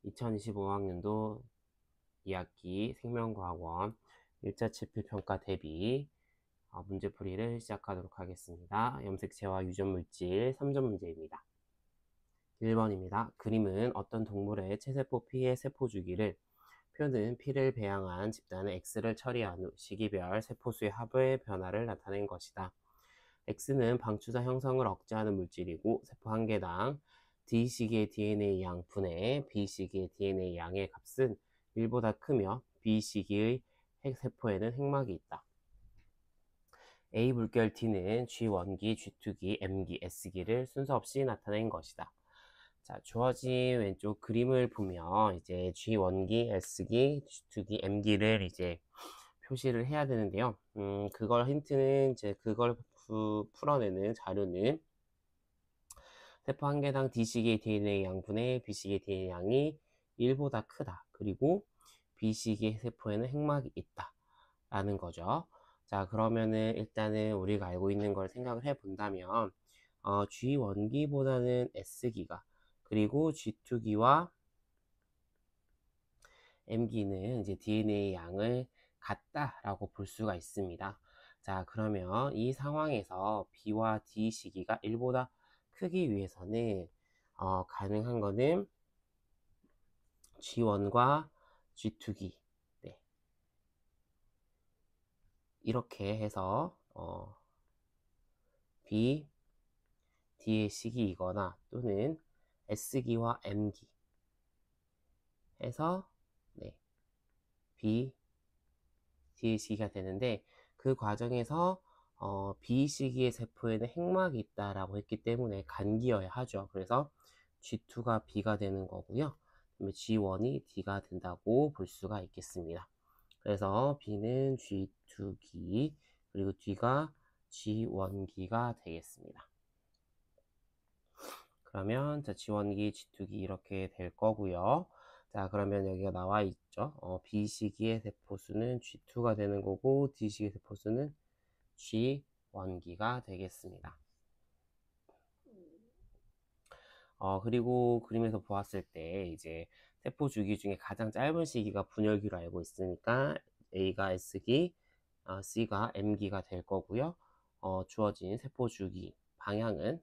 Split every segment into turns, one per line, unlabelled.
2025학년도 2학기 생명과학원 1차 지필평가 대비 문제풀이를 시작하도록 하겠습니다. 염색체와 유전물질 3점 문제입니다. 1번입니다. 그림은 어떤 동물의 체세포 P의 세포 주기를 표는 P를 배양한 집단의 X를 처리한 후 시기별 세포수의 합의 변화를 나타낸 것이다. X는 방추사 형성을 억제하는 물질이고 세포 한 개당 D시기의 DNA 양 분의 B시기의 DNA 양의 값은 1보다 크며 B시기의 핵세포에는 핵막이 있다. A 물결 T는 G1기, G2기, M기, S기를 순서 없이 나타낸 것이다. 자, 주어진 왼쪽 그림을 보면 이제 G1기, S기, G2기, M기를 이제 표시를 해야 되는데요. 그걸 힌트는 이제 그걸 풀어내는 자료는 세포 한 개당 D시기의 DNA 양분의 B시기의 DNA 양이 1보다 크다. 그리고 B시기의 세포에는 핵막이 있다. 라는 거죠. 자, 그러면은 일단은 우리가 알고 있는 걸 생각을 해 본다면 G1기보다는 S기가 그리고 G2기와 M기는 이제 DNA 양을 같다라고 볼 수가 있습니다. 자, 그러면 이 상황에서 B와 D 시기가 1보다 크기 위해서는 가능한 거는 G1과 G2기 네. 이렇게 해서 B, D의 시기이거나 또는 S기와 M기 해서 네, B, D의 시기가 되는데 그 과정에서 B 시기의 세포에는 핵막이 있다라고 했기 때문에 간기여야 하죠. 그래서 G2가 B가 되는 거고요. 그다음에 G1이 D가 된다고 볼 수가 있겠습니다. 그래서 B는 G2기 그리고 D가 G1기가 되겠습니다. 그러면 자, G1기, G2기 이렇게 될 거고요. 자, 그러면 여기가 나와 있죠. B시기의 세포수는 G2가 되는 거고 D시기의 세포수는 G1기가 되겠습니다. 그리고 그림에서 보았을 때 이제 세포 주기 중에 가장 짧은 시기가 분열기로 알고 있으니까 A가 S기, C가 M기가 될 거고요. 주어진 세포 주기 방향은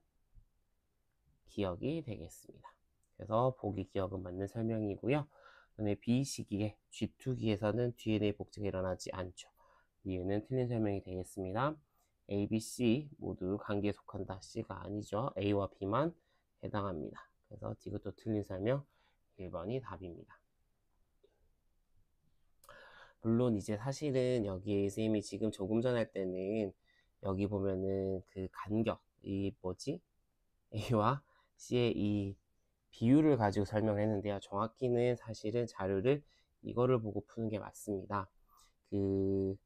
기억이 되겠습니다. 그래서 보기 기억은 맞는 설명이고요. 그다음에 B 시기에 G2기에서는 DNA 복제가 일어나지 않죠. 이유는 틀린 설명이 되겠습니다. A, B, C 모두 간기에 속한다. C가 아니죠. A와 B만 해당합니다. 그래서 이것도 틀린 설명 1번이 답입니다. 물론 이제 사실은 여기 선생님이 지금 조금 전 할 때는 여기 보면은 그 간격 이 뭐지? A와 C의 이 비율을 가지고 설명을 했는데요. 정확히는 사실은 자료를 이거를 보고 푸는 게 맞습니다. 그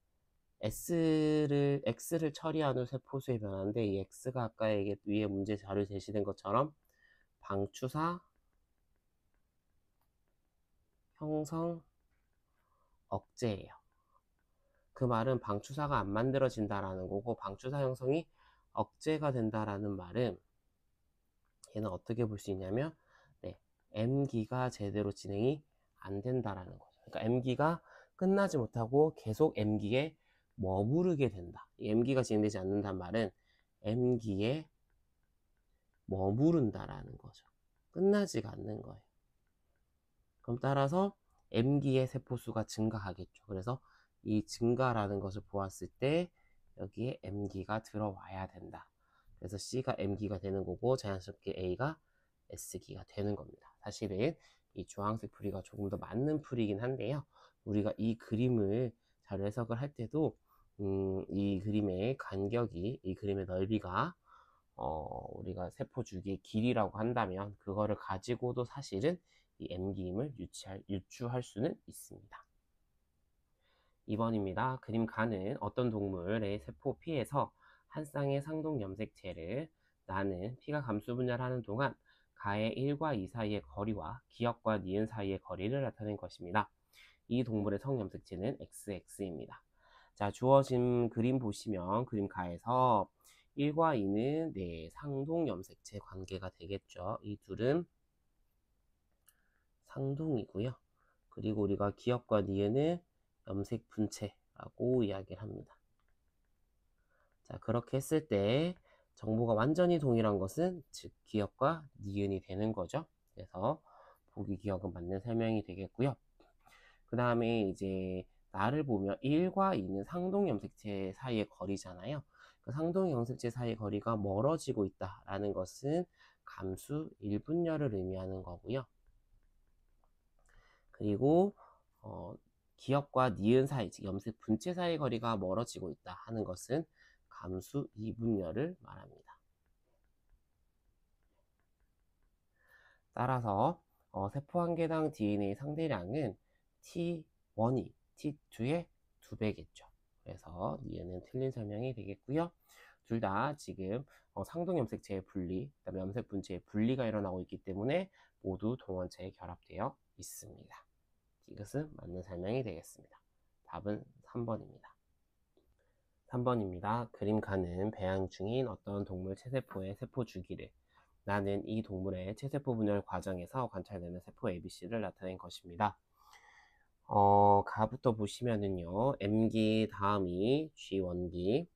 X를 처리한 후 세포수의 변화인데 이 X가 아까 위에 문제 자료 제시된 것처럼 방추사 형성 억제예요. 그 말은 방추사가 안 만들어진다라는 거고 방추사 형성이 억제가 된다라는 말은 얘는 어떻게 볼 수 있냐면 네, M기가 제대로 진행이 안 된다라는 거죠. 그러니까 M기가 끝나지 못하고 계속 M기에 머무르게 된다. 이 M기가 진행되지 않는다는 말은 M기에 머무른다라는 거죠. 끝나지가 않는 거예요. 그럼 따라서 M기의 세포수가 증가하겠죠. 그래서 이 증가라는 것을 보았을 때 여기에 M기가 들어와야 된다. 그래서 C가 M기가 되는 거고 자연스럽게 A가 S기가 되는 겁니다. 사실은 이 주황색 풀이가 조금 더 맞는 풀이긴 한데요. 우리가 이 그림을 자료 해석을 할 때도 이 그림의 간격이 이 그림의 넓이가 우리가 세포 주기의 길이라고 한다면 그거를 가지고도 사실은 이 M기임을 유추할 수는 있습니다. 2번입니다. 그림 가는 어떤 동물의 세포 P에서 한 쌍의 상동 염색체를 나는 P가 감수 분열하는 동안 가의 1과 2 사이의 거리와 기역과 니은 사이의 거리를 나타낸 것입니다. 이 동물의 성염색체는 XX입니다. 자, 주어진 그림 보시면 그림 가에서 1과 2는 네, 상동 염색체 관계가 되겠죠. 이 둘은 상동이고요. 그리고 우리가 기역과 니은은 염색 분체라고 이야기를 합니다. 자, 그렇게 했을 때 정보가 완전히 동일한 것은 즉 기역과 니은이 되는 거죠. 그래서 보기 기역은 맞는 설명이 되겠고요. 그 다음에 이제 나를 보면 1과 2는 상동 염색체 사이의 거리잖아요. 그 상동 염색체 사이의 거리가 멀어지고 있다라는 것은 감수 1분열을 의미하는 거고요. 그리고 기역과 니은 사이, 즉 염색 분체 사이의 거리가 멀어지고 있다 하는 것은 감수 2분열을 말합니다. 따라서 세포 한 개당 DNA 상대량은 T1이 T2의 2배겠죠. 그래서 니은은 틀린 설명이 되겠고요. 둘 다 지금 상동 염색체의 분리, 그다음에 염색 분체의 분리가 일어나고 있기 때문에 모두 동원체에 결합되어 있습니다. 이것은 맞는 설명이 되겠습니다. 답은 3번입니다. 3번입니다. 그림 가는 배양 중인 어떤 동물 체세포의 세포 주기를 나는 이 동물의 체세포 분열 과정에서 관찰되는 세포 ABC를 나타낸 것입니다. 가부터 보시면은요, M기 다음이 G1기,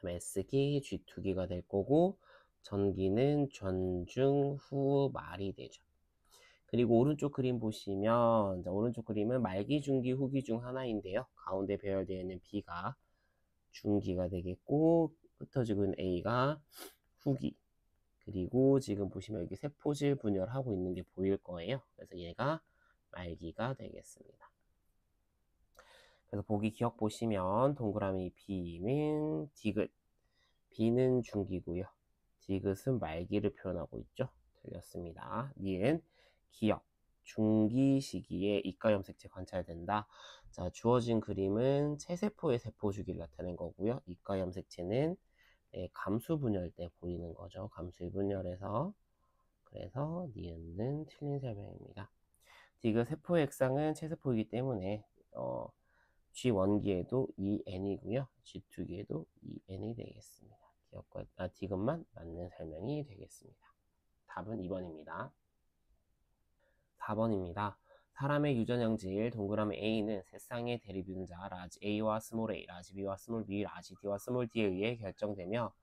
S기, G2기가 될 거고, 전기는 전, 중, 후, 말이 되죠. 그리고 오른쪽 그림 보시면, 오른쪽 그림은 말기, 중기, 후기 중 하나인데요. 가운데 배열되어 있는 B가 중기가 되겠고, 흩어지고 있는 A가 후기. 그리고 지금 보시면 여기 세포질 분열하고 있는 게 보일 거예요. 그래서 얘가 말기가 되겠습니다. 그래서 보기 기억 보시면 동그라미 B는 디귿, B는 중기고요. 디귿은 말기를 표현하고 있죠. 틀렸습니다. 니은 기억, 중기 시기에 이가 염색체 관찰된다. 자, 주어진 그림은 체세포의 세포 주기를 나타낸 거고요. 이가 염색체는 감수 분열 때 보이는 거죠. 감수 분열에서. 그래서 니은은 틀린 설명입니다. 디귿 세포의 액상은 체세포이기 때문에 G1기에도 EN이고요. G2기에도 EN이 되겠습니다. 디귿만 맞는 설명이 되겠습니다. 답은 2번입니다. 4번입니다. 사람의 유전형질 동그라미 A는 세 쌍의 대립유전자 라지 A와 스몰 a, 라지 B와 스몰 b, 라지 D와 스몰 d에 의해 결정되며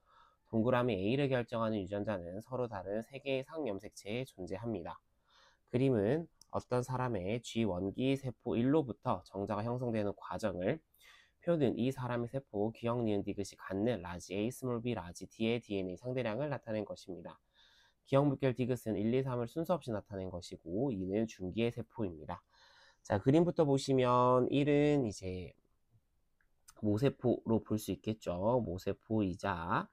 동그라미 A를 결정하는 유전자는 서로 다른 세 개의 상염색체에 존재합니다. 그림은 어떤 사람의 G1기 세포 1로부터 정자가 형성되는 과정을 표는 이 사람의 세포 기억, 니은, 디귿이 갖는 라지 A, 스몰 b, 라지 D의 DNA 상대량을 나타낸 것입니다. 기억 물결 디귿은 1, 2, 3을 순서 없이 나타낸 것이고 2는 중기의 세포입니다. 자, 그림부터 보시면 1은 이제 모세포로 볼 수 있겠죠. 모세포이자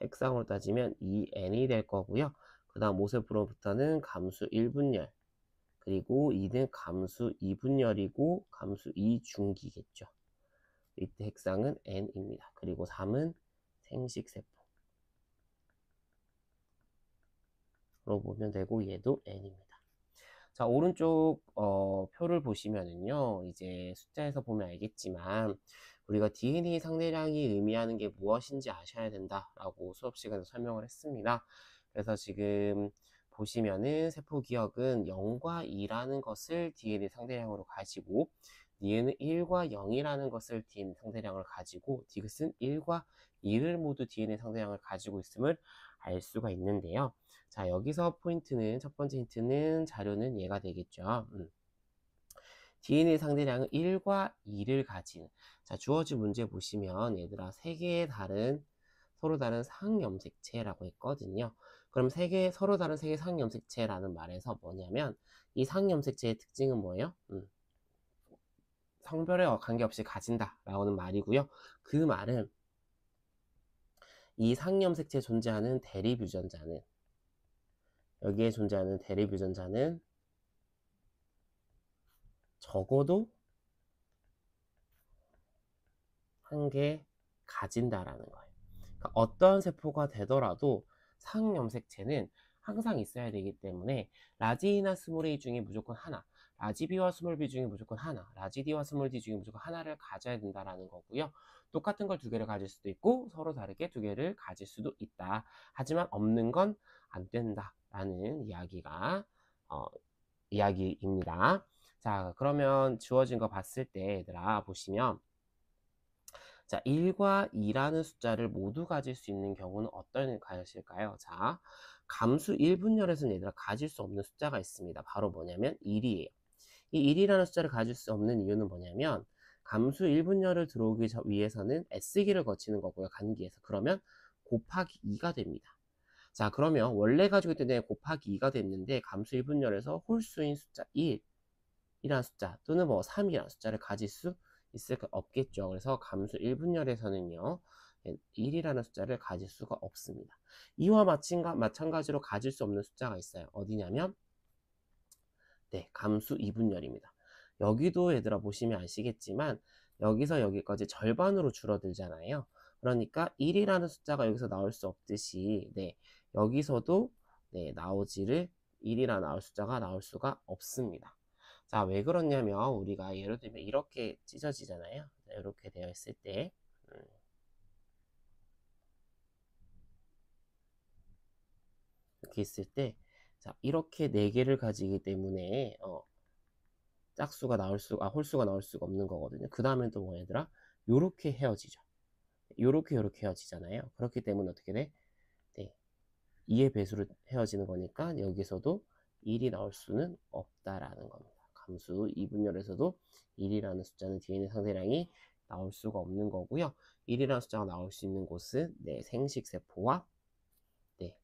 핵상으로 따지면 EN이 될 거고요. 그 다음 모세포로부터는 감수 1분열, 그리고 2는 감수 2분열이고 감수 2중기겠죠. 이때 핵상은 N입니다. 그리고 3은 생식세포로 보면 되고 얘도 N입니다. 자, 오른쪽 표를 보시면은요, 이제 숫자에서 보면 알겠지만 우리가 DNA 상대량이 의미하는 게 무엇인지 아셔야 된다라고 수업 시간에 설명을 했습니다. 그래서 지금 보시면은 세포 기억은 0과 2라는 것을 DNA 상대량으로 가지고 니은은 1과 0이라는 것을 DNA 상대량을 가지고 디귿은 1과 2를 모두 DNA 상대량을 가지고 있음을 알 수가 있는데요. 자, 여기서 포인트는 첫 번째 힌트는 자료는 얘가 되겠죠. DNA 상대량은 1과 2를 가진, 자, 주어진 문제 보시면 얘들아 세 개의 서로 다른 상염색체라고 했거든요. 그럼 서로 다른 세 개의 상염색체라는 말에서 뭐냐면 이 상염색체의 특징은 뭐예요? 성별에 관계없이 가진다 라는 말이고요. 그 말은 이 상염색체에 존재하는 대립유전자는, 여기에 존재하는 대립유전자는 적어도 한 개 가진다라는 거예요. 그러니까 어떤 세포가 되더라도 상염색체는 항상 있어야 되기 때문에 라지나 스몰 A 중에 무조건 하나, 라지 B와 스몰 B 중에 무조건 하나, 라지 D와 스몰 D 중에 무조건 하나를 가져야 된다라는 거고요. 똑같은 걸 두 개를 가질 수도 있고 서로 다르게 두 개를 가질 수도 있다. 하지만 없는 건 안 된다라는 이야기가 이야기입니다. 자, 그러면 주어진 거 봤을 때 얘들아 보시면 자, 1과 2라는 숫자를 모두 가질 수 있는 경우는 어떤 것일까요? 자, 감수 1분열에서는 얘들아 가질 수 없는 숫자가 있습니다. 바로 뭐냐면 1이에요. 이 1이라는 숫자를 가질 수 없는 이유는 뭐냐면 감수 1분열을 들어오기 위해서는 S기를 거치는 거고요. 간기에서. 그러면 곱하기 2가 됩니다. 자, 그러면 원래 가지고 있던 애 곱하기 2가 됐는데 감수 1분열에서 홀수인 숫자 1이라는 숫자 또는 뭐 3이라는 숫자를 가질 수 없겠죠. 그래서 감수 1분열에서는요. 1이라는 숫자를 가질 수가 없습니다. 이와 마찬가지로 가질 수 없는 숫자가 있어요. 어디냐면 네, 감수 2분열입니다. 여기도 얘들아 보시면 아시겠지만 여기서 여기까지 절반으로 줄어들잖아요. 그러니까 1이라는 숫자가 여기서 나올 수 없듯이 네, 여기서도 네, 1이라 나올 숫자가 나올 수가 없습니다. 자, 왜 그러냐면 우리가 예를 들면 이렇게 찢어지잖아요. 자, 이렇게 되어 있을 때 이렇게 있을 때 자, 이렇게 4개를 가지기 때문에 홀수가 나올 수가 없는 거거든요. 그 다음엔 또 뭐 얘들아? 요렇게 헤어지죠. 요렇게 헤어지잖아요. 그렇기 때문에 어떻게 돼? 네. 2의 배수로 헤어지는 거니까 여기서도 1이 나올 수는 없다라는 겁니다. 감수 2분열에서도 1이라는 숫자는 뒤에 있는 상대량이 나올 수가 없는 거고요. 1이라는 숫자가 나올 수 있는 곳은 네, 생식세포와 네,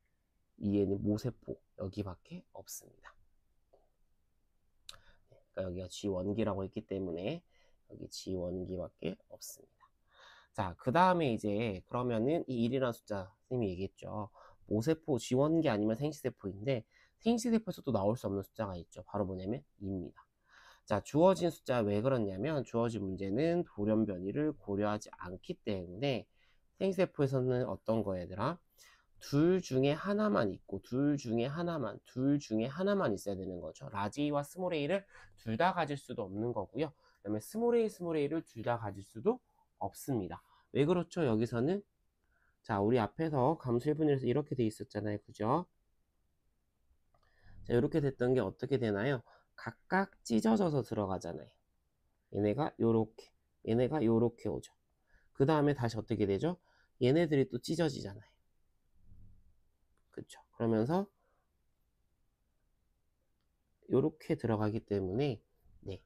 2에는 모세포 여기밖에 없습니다. 그러니까 여기가 G원기라고 했기 때문에 여기 G원기밖에 없습니다. 자, 그 다음에 이제 그러면은 이 1이라는 숫자 선생님이 얘기했죠. 모세포 G원기 아니면 생식세포인데 생식세포에서도 나올 수 없는 숫자가 있죠. 바로 뭐냐면 2입니다. 자, 주어진 숫자 왜 그러냐면 주어진 문제는 돌연 변이를 고려하지 않기 때문에 생식세포에서는 어떤 거 얘들아? 둘 중에 하나만 있고 둘 중에 하나만 있어야 되는 거죠. 라지 A와 스몰 a를 둘 다 가질 수도 없는 거고요. 그다음에 스몰 a, 스몰 a를 둘 다 가질 수도 없습니다. 왜 그렇죠? 여기서는 자, 우리 앞에서 감수 1분열에서 이렇게 돼 있었잖아요. 그죠? 자, 이렇게 됐던 게 어떻게 되나요? 각각 찢어져서 들어가잖아요. 얘네가 요렇게, 얘네가 요렇게 오죠. 그 다음에 다시 어떻게 되죠? 얘네들이 또 찢어지잖아요. 그쵸? 그러면서 요렇게 들어가기 때문에 네,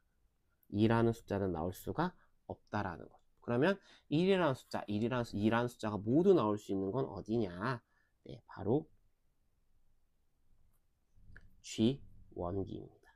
2라는 숫자는 나올 수가 없다라는 거죠. 그러면 1이라는 숫자, 2라는 숫자가 모두 나올 수 있는 건 어디냐? 네, 바로 G원기입니다.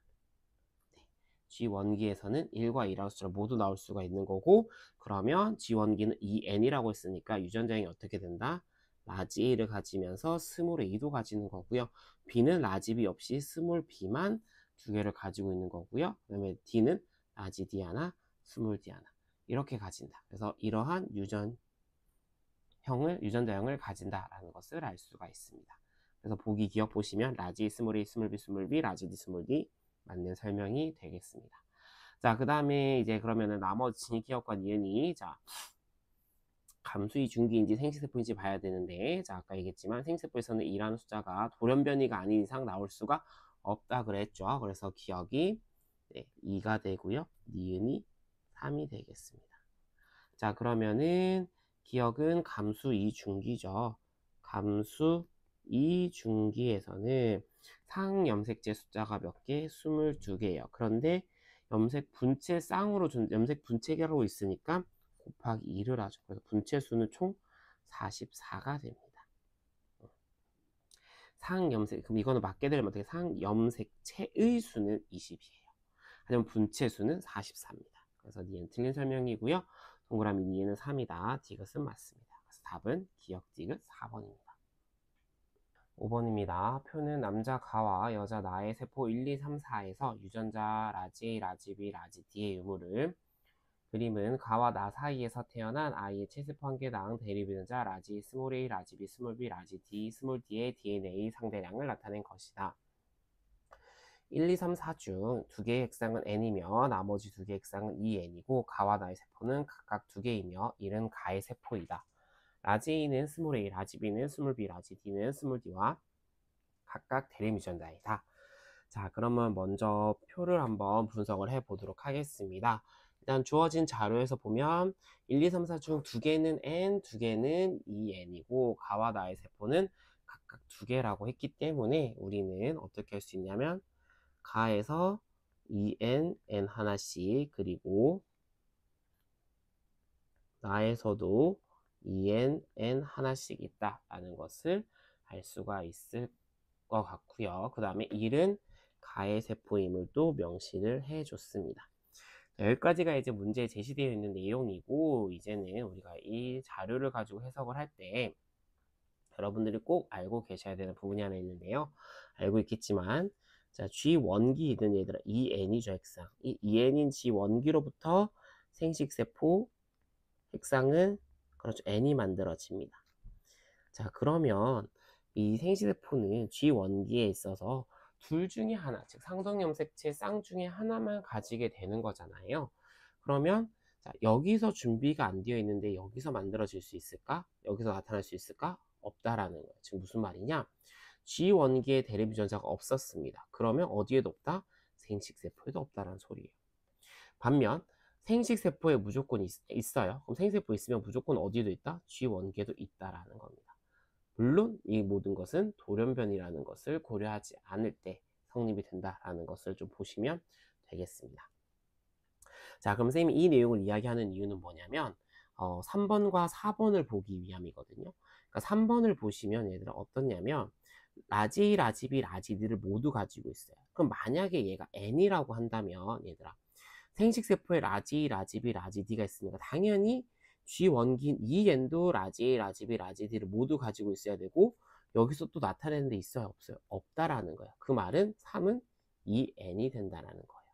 네, G원기에서는 1과 2라는 숫자가 모두 나올 수가 있는 거고, 그러면 G원기는 2n이라고 했으니까 유전자형이 어떻게 된다? 라지 A를 가지면서 스몰 A도 가지는 거고요. B는 라지 B 없이 스몰 B만 두 개를 가지고 있는 거고요. 그 다음에 D는 라지 D 하나, 스몰 D 하나 이렇게 가진다. 그래서 이러한 유전자형을 가진다라는 것을 알 수가 있습니다. 그래서 보기 기억 보시면 라지 스몰 A, 스몰 B, 스몰 B, 라지 D, 스몰 D 맞는 설명이 되겠습니다. 자, 그 다음에 이제 그러면은 나머지 기억과 니은이 자 감수의 중기인지 생식세포인지 봐야 되는데 자 아까 얘기했지만 생식세포에서는 2라는 숫자가 돌연변이가 아닌 이상 나올 수가 없다 그랬죠. 그래서 기억이 네, 2가 되고요. 니은이 3이 되겠습니다. 자, 그러면은 기억은 감수 2중기죠. 감수 2중기에서는 상염색제 숫자가 몇 개? 22개예요. 그런데 염색 분체 쌍으로 염색 분체계로 있으니까 곱하기 2를 하죠. 그래서 분체 수는 총 44가 됩니다. 그럼 이거는 맞게 되면 어떻게 상염색체의 수는 20이에요. 하지만 분체 수는 44입니다. 그래서 니은 틀린 설명이고요. 동그라미 니은은 3이다. 디귿은 맞습니다. 그래서 답은 기억 디귿 4번입니다. 5번입니다. 표는 남자 가와 여자 나의 세포 1, 2, 3, 4에서 유전자 라지 A, 라지 B, 라지 D의 유무를 그림은 가와 나 사이에서 태어난 아이의 체세포 한 개당 대립 유전자 라지 스몰 a, 라지 b, 스몰 b, 라지 d, 스몰 d의 DNA 상대량을 나타낸 것이다. 1, 2, 3, 4 중 2개의 핵상은 n이며 나머지 2개의 핵상은 2n이고 가와 나의 세포는 각각 2개이며 1은 가의 세포이다. 라지 A는 스몰 a, 라지 B는 스몰 b, 라지 D는 스몰 d와 각각 대립 유전자이다. 자, 그러면 먼저 표를 한번 분석을 해 보도록 하겠습니다. 일단 주어진 자료에서 보면 1, 2, 3, 4 중 2개는 n, 2개는 en이고 가와 나의 세포는 각각 2개라고 했기 때문에 우리는 어떻게 할 수 있냐면 가에서 en, n 하나씩, 그리고 나에서도 en, n 하나씩 있다라는 것을 알 수가 있을 것 같고요. 그 다음에 1은 가의 세포임을 또 명시를 해줬습니다. 여기까지가 이제 문제에 제시되어 있는 내용이고, 이제는 우리가 이 자료를 가지고 해석을 할 때 여러분들이 꼭 알고 계셔야 되는 부분이 하나 있는데요. 알고 있겠지만, 자, G1기이든 얘들아, EN이죠, 핵상. 이 EN인 G1기로부터 생식세포 핵상은, 그렇죠, N이 만들어집니다. 자, 그러면 이 생식세포는 G1기에 있어서 둘 중에 하나, 즉 상성염색체 쌍 중에 하나만 가지게 되는 거잖아요. 그러면 자, 여기서 준비가 안 되어 있는데 여기서 만들어질 수 있을까? 여기서 나타날 수 있을까? 없다라는 거예요. 지금 무슨 말이냐? G1기에 대립 유전자가 없었습니다. 그러면 어디에도 없다? 생식세포에도 없다라는 소리예요. 반면 생식세포에 무조건 있어요. 그럼 생식세포 있으면 무조건 어디에도 있다? G1기에도 있다라는 겁니다. 물론 이 모든 것은 돌연변이라는 것을 고려하지 않을 때 성립이 된다라는 것을 좀 보시면 되겠습니다. 자, 그럼 선생님이 이 내용을 이야기하는 이유는 뭐냐면 3번과 4번을 보기 위함이거든요. 그러니까 3번을 보시면 얘들아 어떻냐면 라지, 라지비, 라지디를 모두 가지고 있어요. 그럼 만약에 얘가 n이라고 한다면 얘들아 생식세포에 라지, 라지비, 라지디가 있으니까 당연히 G1기인 EN도 라지, 라지비, 라지디를 모두 가지고 있어야 되고 여기서 또 나타내는 데 있어요? 없어요? 없다라는 거예요. 그 말은 3은 EN이 된다라는 거예요.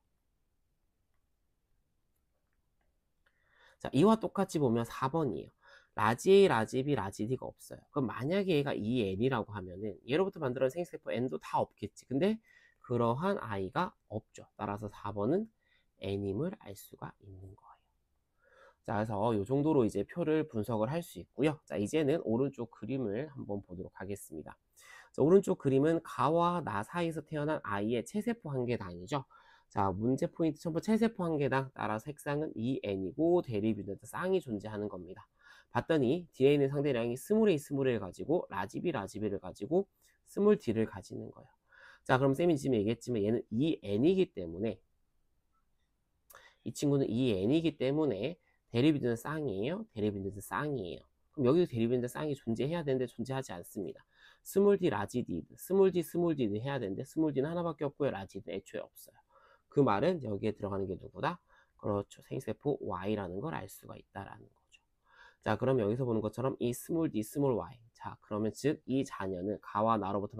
자, 이와 똑같이 보면 4번이에요. 라지, 라지비, 라지디가 없어요. 그럼 만약에 얘가 EN이라고 하면은 얘로부터 만들어낸 생식세포 N도 다 없겠지. 근데 그러한 아이가 없죠. 따라서 4번은 N임을 알 수가 있는 거예요. 자, 그래서 이 정도로 이제 표를 분석을 할 수 있고요. 자, 이제는 오른쪽 그림을 한번 보도록 하겠습니다. 자, 오른쪽 그림은 가와 나 사이에서 태어난 아이의 체세포 한 개당이죠. 자, 문제 포인트 첨부 체세포 한 개당, 따라서 핵상은 EN이고 대립 유전자 쌍이 존재하는 겁니다. 봤더니 DNA 상대량이 스몰 A, 스몰 A를 가지고 라지비, 라지비를 가지고 스몰 D를 가지는 거예요. 자, 그럼 쌤이 지금 얘기했지만 얘는 EN이기 때문에 이 친구는 EN이기 때문에 대립 유전자 쌍이에요? 대립 유전자 쌍이에요. 그럼 여기도 대립 유전자 쌍이 존재해야 되는데 존재하지 않습니다. 스몰 D, 라지 D, 스몰 D, 스몰 D는 해야 되는데 스몰 D는 하나밖에 없고요. 라지 D는 애초에 없어요. 그 말은 여기에 들어가는 게 누구다? 그렇죠. 생식세포 Y라는 걸 알 수가 있다라는 거죠. 자, 그럼 여기서 보는 것처럼 이 스몰 D, 스몰 Y. 자, 그러면 즉 이 자녀는 가와 나로부터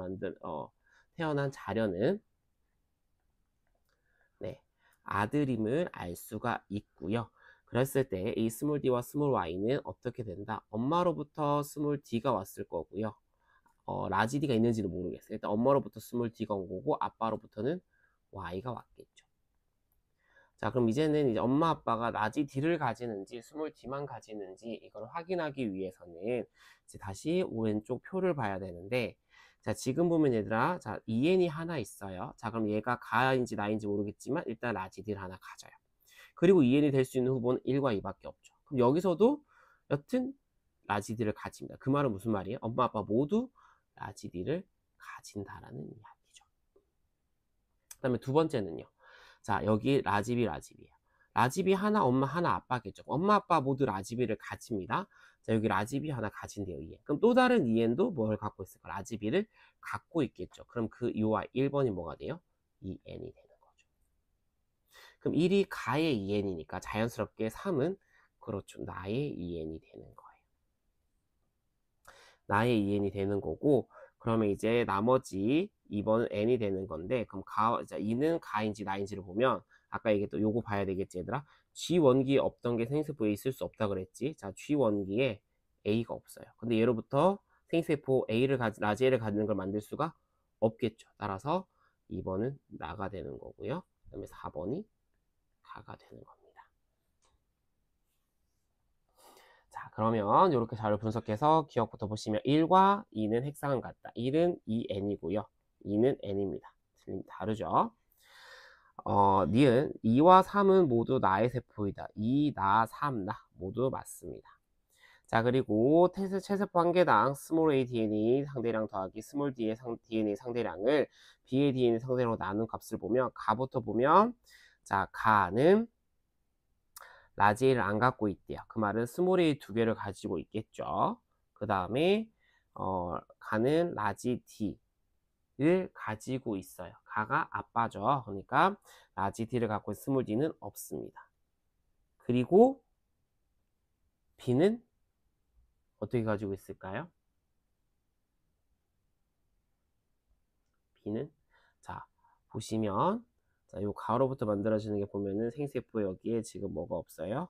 태어난 자녀는 네, 아들임을 알 수가 있고요. 그랬을 때 이 스몰 d와 스몰 y는 어떻게 된다? 엄마로부터 스몰 d가 왔을 거고요. 라지 d가 있는지는 모르겠어요. 일단 엄마로부터 스몰 d가 온 거고 아빠로부터는 y가 왔겠죠. 자, 그럼 이제는 이제 엄마 아빠가 라지 d를 가지는지 스몰 d만 가지는지 이걸 확인하기 위해서는 이제 다시 오른쪽 표를 봐야 되는데, 자, 지금 보면 얘들아, 자, EN이 하나 있어요. 자, 그럼 얘가 가인지 나인지 모르겠지만 일단 라지 D를 하나 가져요. 그리고 EN이 될 수 있는 후보는 1과 2밖에 없죠. 그럼 여기서도 여튼 라지 D를 가집니다. 그 말은 무슨 말이에요? 엄마 아빠 모두 라지 D를 가진다라는 이야기죠. 그 다음에 두 번째는요. 자, 여기 라지비, 라지비예요. 라지비 하나, 엄마 하나, 아빠겠죠. 엄마 아빠 모두 라지비를 가집니다. 자, 여기 라지비 하나 가진대요, EN. 그럼 또 다른 EN도 뭘 갖고 있을까? 라지비를 갖고 있겠죠. 그럼 그 이유와 1번이 뭐가 돼요? EN이 되는 거죠. 그럼 1이 가의 EN이니까 자연스럽게 3은 그렇죠. 나의 EN이 되는 거예요. 나의 EN이 되는 거고, 그러면 이제 나머지 2번은 N이 되는 건데, 그럼 자, 2는 가인지 나인지를 보면 아까 얘기했던 요거 봐야 되겠지 얘들아. G1기에 없던 게 생식세포에 있을 수 없다 그랬지. 자, G1기에 A가 없어요. 근데 예로부터 생식세포 라지 A를 가지는 걸 만들 수가 없겠죠. 따라서 2번은 나가 되는 거고요. 그 다음에 4번이 가가 되는 겁니다. 자, 그러면 이렇게 자료 분석해서 기억부터 보시면 1과 2는 핵상은 같다. 1은 EN이고요. 2는 N입니다. 다르죠. 니은 2와 3은 모두 나의 세포이다. 2, 나, 3, 나 모두 맞습니다. 자, 그리고 체세포 한 개당 스몰 a dna 상대량 더하기 스몰 dna 상대량을 b의 dna 상대량으로 나눈 값을 보면 가부터 보면 자, 가는 라지 a를 안 갖고 있대요. 그 말은 스몰 a 두 개를 가지고 있겠죠. 그 다음에 가는 라지 d를 가지고 있어요. 가가 아빠죠. 그러니까 라지 d를 갖고 있는 스몰 d는 없습니다. 그리고 b는 어떻게 가지고 있을까요? b는 자 보시면 자, 요 가로부터 만들어지는 게 보면은 생세포 여기에 지금 뭐가 없어요?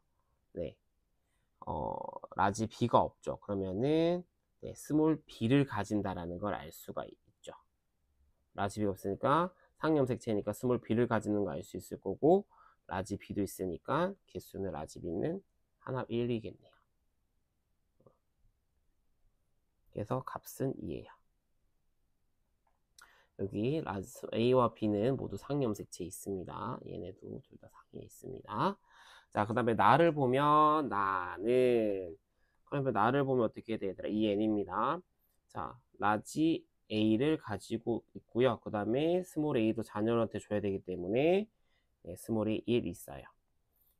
네, 라지 b가 없죠. 그러면은 네, 스몰 b를 가진다라는 걸 알 수가 있죠. 라지 b가 없으니까 상염색체니까 스몰 b를 가지는 거 알 수 있을 거고 라지 b도 있으니까 개수는 라지 b는 하나 1이겠네요. 그래서 값은 2예요. 여기 A와 B는 모두 상염색체 있습니다. 얘네도 둘 다 상에 있습니다. 자, 그 다음에 나를 보면 나는 그러면 나를 보면 어떻게 돼야 되더라? EN입니다. 자, 라지 A를 가지고 있고요. 그 다음에 스몰 A도 자녀한테 줘야 되기 때문에 네, 스몰이 1 있어요.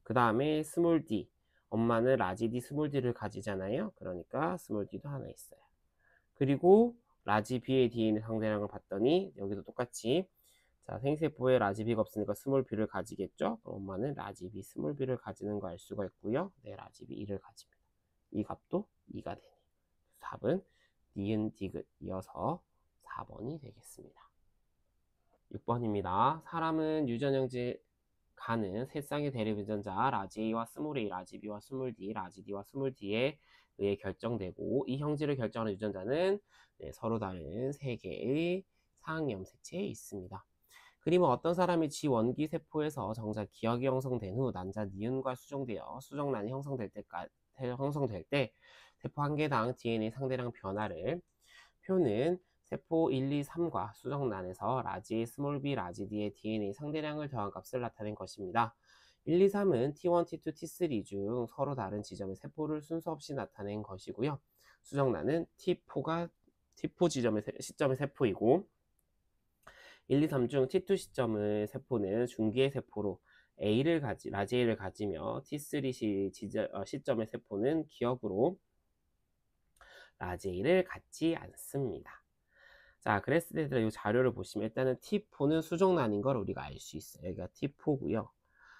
그 다음에 스몰 D 엄마는 라지 D 스몰 D를 가지잖아요. 그러니까 스몰 D도 하나 있어요. 그리고 라지 B의 DNA 상대량을 봤더니 여기도 똑같이 자, 생세포에 라지 B가 없으니까 스몰 B를 가지겠죠. 그럼 엄마는 라지 B 스몰 B를 가지는 거 알 수가 있고요. 네, 라지 B 2를 가집니다. 이 값도 2가 되네요. 답은 니은 디귿 이어서 4번이 되겠습니다. 6번입니다. 사람은 유전형제 가는 세 쌍의 대립 유전자 라지 A와 스몰 A, 라지 B와 스몰 D, 라지 D와 스몰 D에 의해 결정되고 이 형질을 결정하는 유전자는 네, 서로 다른 세 개의 상염색체에 있습니다. 그림은 어떤 사람이 지원기 세포에서 정작 기억이 형성된 후 난자 니은과 수정되어 수정란이 형성될 때 세포 한 개당 DNA 상대량 변화를 표는 세포 1, 2, 3과 수정란에서 라지 스몰 b, 라지 d의 DNA 상대량을 더한 값을 나타낸 것입니다. 1, 2, 3은 T1, T2, T3 중 서로 다른 지점의 세포를 순서 없이 나타낸 것이고요. 수정란은 T4가 T4 시점의 세포이고 1, 2, 3 중 T2 시점의 세포는 중기의 세포로 라지 A를 가지며 T3 시점의 세포는 기억으로 라지 A를 갖지 않습니다. 자, 그랬을 때 이 자료를 보시면 일단은 T4는 수정란인 걸 우리가 알 수 있어요. 여기가 T4고요.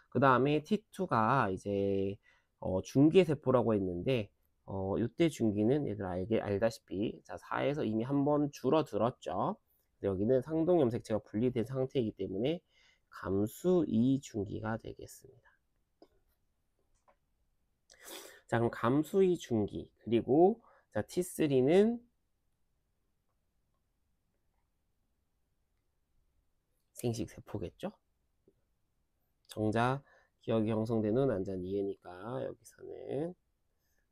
그 다음에 T2가 이제 중기의 세포라고 했는데 이때 중기는 얘들 알다시피 자 4에서 이미 한번 줄어들었죠. 여기는 상동염색체가 분리된 상태이기 때문에 감수 2 중기가 되겠습니다. 자, 그럼 감수 2 중기 그리고 자 T3는 생식세포겠죠. 정작 기억이 형성된 후 난자 니은이니까 여기서는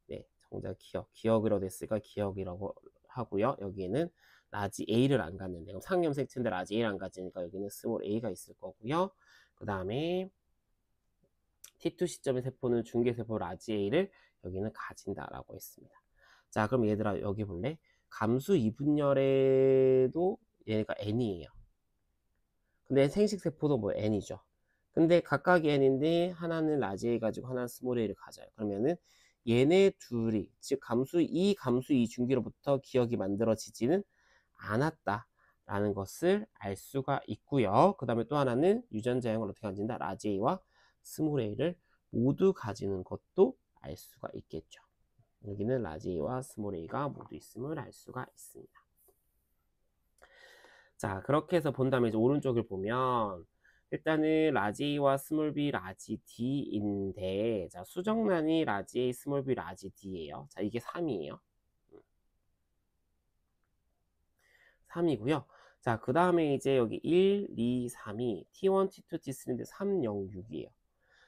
네, 정작 기억이라고 됐으니까 기억이라고 하고요. 여기에는 라지 A를 안 갖는데 그럼 상염색체인데 라지 A를 안 가지니까 여기는 스몰 A가 있을 거고요. 그 다음에 T2 시점의 세포는 중계세포 라지 A를 여기는 가진다라고 했습니다. 자, 그럼 얘들아 여기 볼래? 감수 2분열에도 얘가 N이에요. 근데 생식세포도 뭐 N이죠. 근데 각각이 N인데 하나는 라지 A 가지고 하나는 스몰 A를 가져요. 그러면은 얘네 둘이 즉 감수 2 중기로부터 기억이 만들어지지는 않았다라는 것을 알 수가 있고요. 그 다음에 또 하나는 유전자형을 어떻게 가진다? 라지 A와 스몰 A를 모두 가지는 것도 알 수가 있겠죠. 여기는 라지 A와 스몰 A가 모두 있음을 알 수가 있습니다. 자, 그렇게 해서 본 다음에 이제 오른쪽을 보면 일단은 라지 A와 스몰 b, 라지 D인데 자, 수정란이 라지 A, 스몰 b, 라지 D예요. 자, 이게 3이에요. 3이고요. 자, 그 다음에 이제 여기 1, 2, 3이 T1, T2, T3인데 3, 0, 6이에요.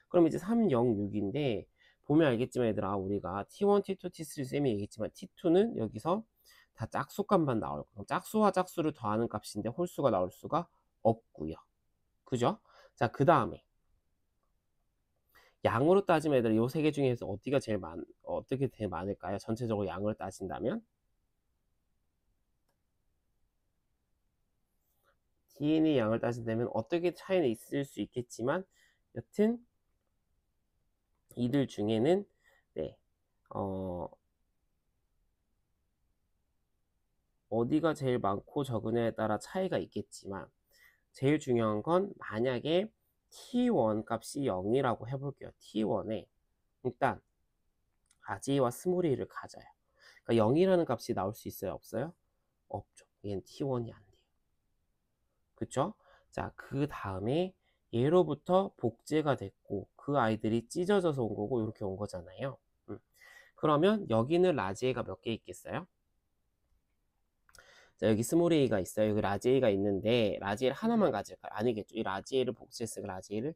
그럼 이제 3, 0, 6인데 보면 알겠지만 얘들아 우리가 T1, T2, T3 쌤이 얘기했지만 T2는 여기서 다 짝수값만 나올 거예요. 짝수와 짝수를 더하는 값인데 홀수가 나올 수가 없고요. 그죠? 자, 그 다음에 양으로 따지면 얘들아 요 세 개 중에서 어디가 제일 어떻게 제일 많을까요? 전체적으로 양으로 따진다면 DNA 양을 따진다면 어떻게 차이는 있을 수 있겠지만 여튼 이들 중에는 네, 어디가 제일 많고 적으냐에 따라 차이가 있겠지만 제일 중요한 건 만약에 T1 값이 0이라고 해볼게요. T1에 일단 라지와 스몰 a를 가져요. 그러니까 0이라는 값이 나올 수 있어요? 없어요? 없죠. 얘는 T1이 안 돼요. 그쵸? 자, 그 다음에 얘로부터 복제가 됐고 그 아이들이 찢어져서 온 거고 이렇게 온 거잖아요. 그러면 여기는 라지 A가 몇 개 있겠어요? 자, 여기 스몰 a가 있어요. 여기 라지 A가 있는데 라지 A를 하나만 가질까요? 아니겠죠. 이 라지 A를 복제했으니까 라지 A를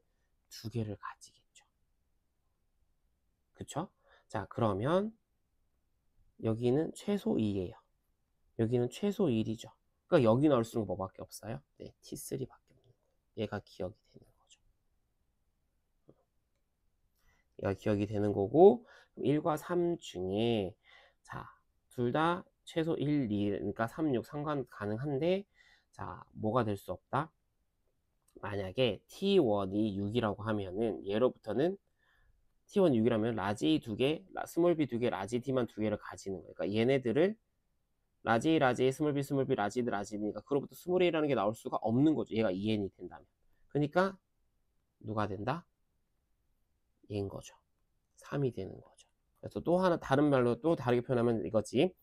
두 개를 가지겠죠. 그쵸? 자, 그러면 여기는 최소 2예요. 여기는 최소 1이죠. 그러니까 여기 나올 수 있는 거 뭐밖에 없어요? 네, T3밖에 없는 거예요. 얘가 기억이 되는 거죠. 얘가 기억이 되는 거고 1과 3 중에 자, 둘 다 최소 1, 2, 그러니까 3, 6 상관 가능한데 자, 뭐가 될 수 없다? 만약에 T1이 6이라고 하면은 얘로부터는 T1 6이라면 라지 A 2개, 스몰 B 2개, 라지 D만 2개를 가지는 거예요. 그러니까 얘네들을 라지 A, 라지 A, 스몰 B, 스몰 B, 라지 D, 라지 D니까 그로부터 스몰 A라는 게 나올 수가 없는 거죠. 얘가 2n이 된다면. 그러니까 누가 된다? 얘인 거죠. 3이 되는 거죠. 그래서 또 하나 다른 말로 또 다르게 표현하면 이거지.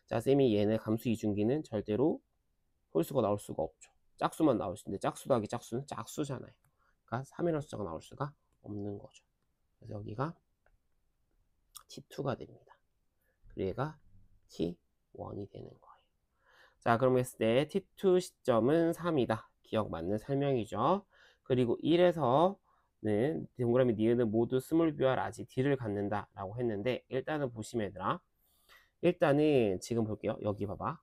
자, 쌤이 얘네 감수 이중기는 절대로 홀수가 나올 수가 없죠. 짝수만 나올 수 있는데 짝수 더하기 짝수는 짝수잖아요. 그러니까 3이라는 숫자가 나올 수가 없는 거죠. 그래서 여기가 T2가 됩니다. 그리고 얘가 T1이 되는 거예요. 자, 그럼 했을 때 T2 시점은 3이다. 기억 맞는 설명이죠. 그리고 1에서는 동그라미 니은은 모두 스몰 b와 라지 d를 갖는다 라고 했는데 일단은 보시면 얘들아 일단은 지금 볼게요. 여기 봐봐.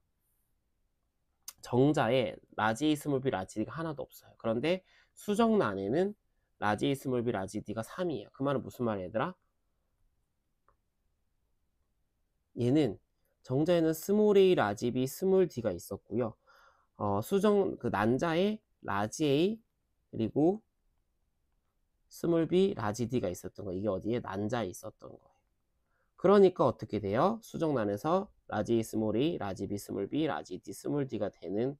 정자에 라지 스몰 b 라지 d가 하나도 없어요. 그런데 수정란에는 라지 스몰 b 라지 d가 3이에요. 그 말은 무슨 말이야 얘들아? 얘는 정자에는 스몰 a 라지 b 스몰 d가 있었고요. 수정 그 난자에 라지 A 그리고 스몰 b 라지 d가 있었던 거. 이게 어디에 난자에 있었던 거예요. 그러니까 어떻게 돼요? 수정란에서 라지 A 스몰 a, 라지 b 스몰 b, 라지 d 스몰 d가 되는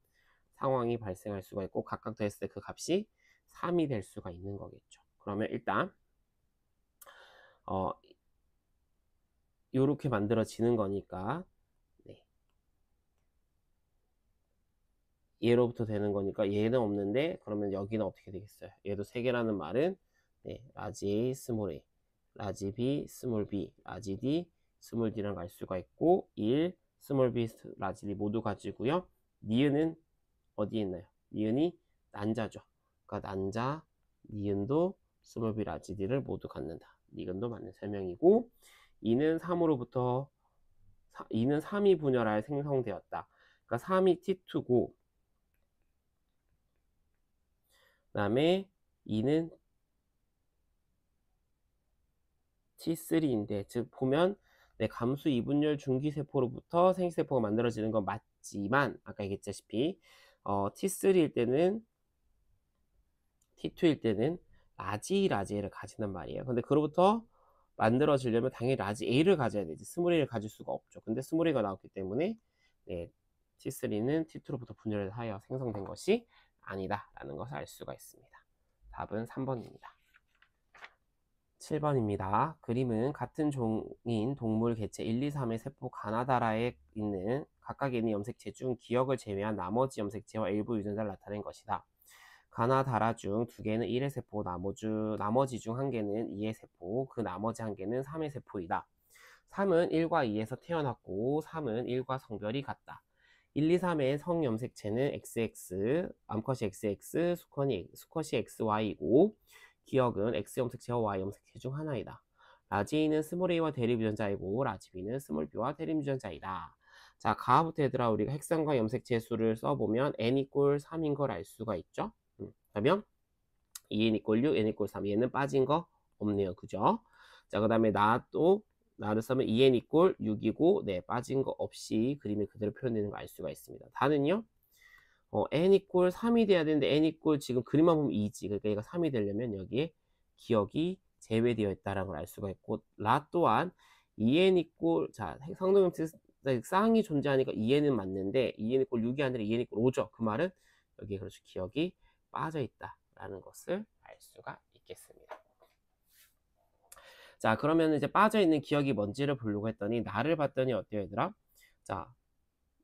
상황이 발생할 수가 있고 각각 더했을 때 그 값이 3이 될 수가 있는 거겠죠. 그러면 일단 이렇게 만들어지는 거니까 네. 얘로부터 되는 거니까 얘는 없는데 그러면 여기는 어떻게 되겠어요? 얘도 3개라는 말은 네, 라지 A, 스몰 a, 라지 B, 스몰 b, 라지 D, 스몰 d랑 갈 수가 있고 1, 스몰 b, 라지 D 모두 가지고요. 니은은 어디에 있나요? 니은이 난자죠. 그러니까 난자, 니은도 스몰 b, 라지 D를 모두 갖는다. 니은도 맞는 설명이고 2는 3으로부터 2는 3이 분열하여 생성되었다. 그러니까 3이 T2고 그 다음에 2는 T3인데 즉 보면 네, 감수 이분열 중기세포로부터 생식세포가 만들어지는 건 맞지만 아까 얘기했다시피 T3일 때는 T2일 때는 라지 A를 가진단 말이에요. 근데 그로부터 만들어지려면 당연히 라지 A를 가져야 되지 스몰 A를 가질 수가 없죠. 근데 스몰 A가 나왔기 때문에 네, T3는 T2로부터 분열을 하여 생성된 것이 아니다 라는 것을 알 수가 있습니다. 답은 3번입니다. 7번입니다. 그림은 같은 종인 동물 개체 1, 2, 3의 세포 가나다라에 있는 각각에 있는 염색체 중 기억을 제외한 나머지 염색체와 일부 유전자를 나타낸 것이다. 가나다라 중 2개는 1의 세포, 나머지 중 1개는 2의 세포, 그 나머지 1개는 3의 세포이다. 3은 1과 2에서 태어났고 3은 1과 성별이 같다. 1, 2, 3의 성염색체는 XX, 암컷이 XX, 수컷이 XY이고 기억은 X 염색체와 Y 염색체 중 하나이다. 라지 A는 스몰 a와 대립 유전자이고 라지 B는 스몰 b와 대립 유전자이다. 자, 가부터 얘들아 우리가 핵산과 염색체 수를 써보면 n 이꼴 3인 걸 알 수가 있죠. 그러면 2n 이꼴 6, n 이꼴 3. 얘는 빠진 거 없네요. 그죠? 자, 그 다음에 나를 쓰면 2n 이꼴 6이고, 네, 빠진 거 없이 그림이 그대로 표현되는 거 알 수가 있습니다. 다는요, n 이꼴 3이 돼야 되는데, n 이꼴 지금 그림만 보면 2지. 그러니까 얘가 3이 되려면 여기에 기억이 제외되어 있다는 걸 알 수가 있고, 또한 2n 이꼴, 자, 상동염색 쌍이 존재하니까 2n은 맞는데, 2n 이꼴 6이 아니라 2n 이꼴 5죠. 그 말은 여기에 그렇죠. 기억이 빠져 있다라는 것을 알 수가 있겠습니다. 자, 그러면 이제 빠져있는 기억이 뭔지를 보려고 했더니, 나를 봤더니 어때요, 얘들아? 자,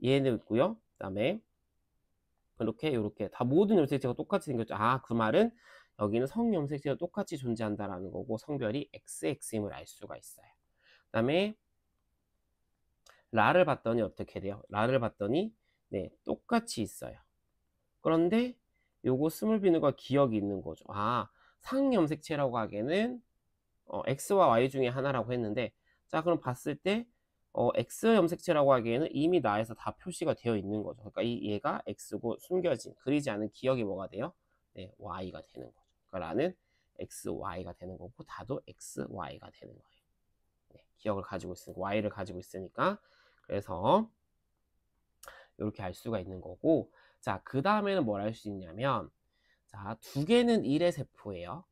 얘는 있고요. 그 다음에 이렇게 다 모든 염색체가 똑같이 생겼죠. 아, 그 말은 여기는 성염색체가 똑같이 존재한다라는 거고, 성별이 XX임을 알 수가 있어요. 그 다음에 라를 봤더니 어떻게 돼요? 라를 봤더니 네, 똑같이 있어요. 그런데 요거 스몰 비누가 기억이 있는 거죠. 아, 상염색체라고 하기에는 X와 Y 중에 하나라고 했는데, 자, 그럼 봤을 때 X 염색체라고 하기에는 이미 나에서 다 표시가 되어 있는 거죠. 그러니까 얘가 X고 숨겨진, 그리지 않은 기억이 뭐가 돼요? 네, Y가 되는 거죠. 그러니까 라는 X, Y가 되는 거고, 다도 X, Y가 되는 거예요. 네, 기억을 가지고 있으니까, Y를 가지고 있으니까. 그래서 이렇게 알 수가 있는 거고, 자, 그 다음에는 뭘 할 수 있냐면, 자, 두 개는 1의 세포예요.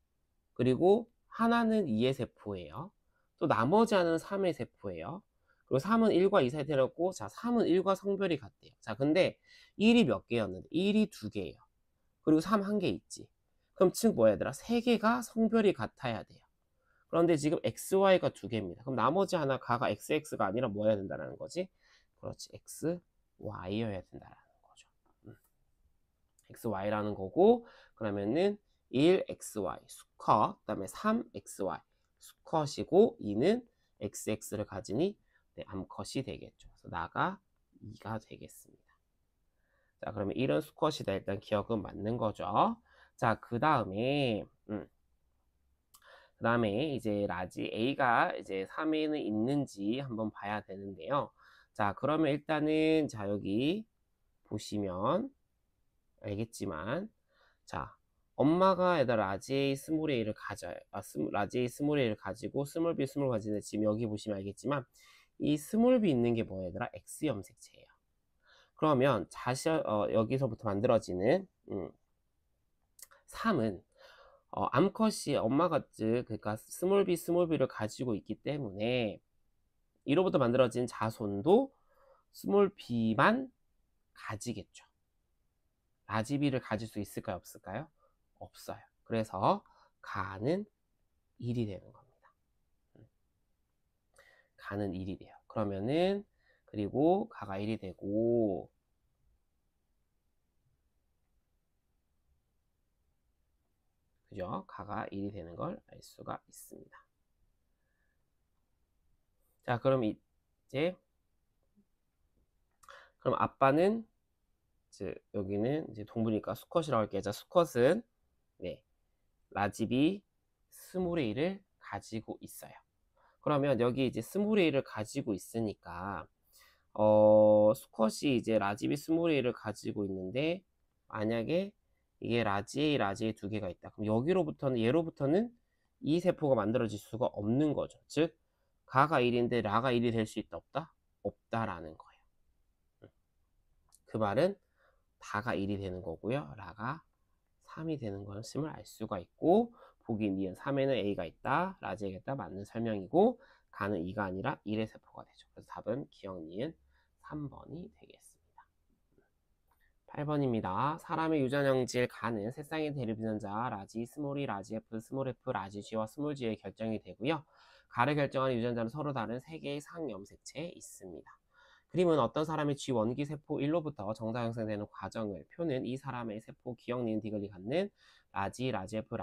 그리고 하나는 2의 세포예요. 또 나머지 하나는 3의 세포예요. 그리고 3은 1과 2 사이 되었고, 자, 3은 1과 성별이 같대요. 자, 근데 1이 몇 개였는데? 1이 2개예요. 그리고 3 1개 있지. 그럼 즉 뭐야, 얘들아? 3개가 성별이 같아야 돼요. 그런데 지금 XY가 2개입니다. 그럼 나머지 하나 가가 XX가 아니라 뭐 해야 된다는 거지? 그렇지, XY여야 된다는 거죠. XY라는 거고, 그러면은 1XY 수컷, 그 다음에 3XY 수컷이고, 2는 XX를 가지니 네, 암컷이 되겠죠. 그래서 나가 2가 되겠습니다. 자, 그러면 1은 수컷이다. 일단 기억은 맞는 거죠. 자, 그 다음에 이제 라지 A가 이제 3에는 있는지 한번 봐야 되는데요. 자, 그러면 일단은 자, 여기 보시면 알겠지만, 자, 엄마가 얘들 라지 A 스몰 A를 가져요. 라지 A 스몰 A를 가지고 스몰 B 스몰 가지는데, 지금 여기 보시면 알겠지만 이 스몰 B 있는 게 뭐야, 얘들아? X 염색체예요. 그러면 여기서부터 만들어지는 3은 암컷이 엄마가 그러니까 스몰 B를 가지고 있기 때문에 이로부터 만들어진 자손도 스몰 B만 가지겠죠. 라지 B를 가질 수 있을까요? 없을까요? 없어요. 그래서 가는 1이 되는 겁니다. 가는 1이 돼요. 그러면은 그리고 가가 1이 되고, 그죠? 가가 1이 되는 걸 알 수가 있습니다. 자, 그럼 그럼 아빠는 여기는 이제 동물이니까 수컷이라고 할게요. 자, 수컷은 네, 라지비 스몰 A를 가지고 있어요. 그러면 여기 이제 스몰 A를 가지고 있으니까 수컷이 이제 라지비 스몰 A를 가지고 있는데, 만약에 이게 라지 A, 라지 A 두 개가 있다. 그럼 얘로부터는 이 세포가 만들어질 수가 없는 거죠. 즉, 가가 1인데 라가 1이 될 수 있다, 없다? 없다라는 거예요. 그 말은 다가 1이 되는 거고요. 라가 3이 되는 것임을 알 수가 있고, 보기 니은 3에는 A가 있다, 라지 A가 있다, 맞는 설명이고, 가는 2가 아니라 1의 세포가 되죠. 그래서 답은 기억 니은 3번이 되겠습니다. 8번입니다. 사람의 유전형질 가는 세 쌍의 대립유전자 라지 스몰이 라지 F, 스몰 F, 라지 G와 스몰 G에 결정이 되고요. 가를 결정하는 유전자는 서로 다른 3개의 상염색체에 있습니다. 그림은 어떤 사람의 G 원기 세포 1로부터 정상 형성되는 과정을 표는 이 사람의 세포 기억 니은 디귿이 갖는 라지 F,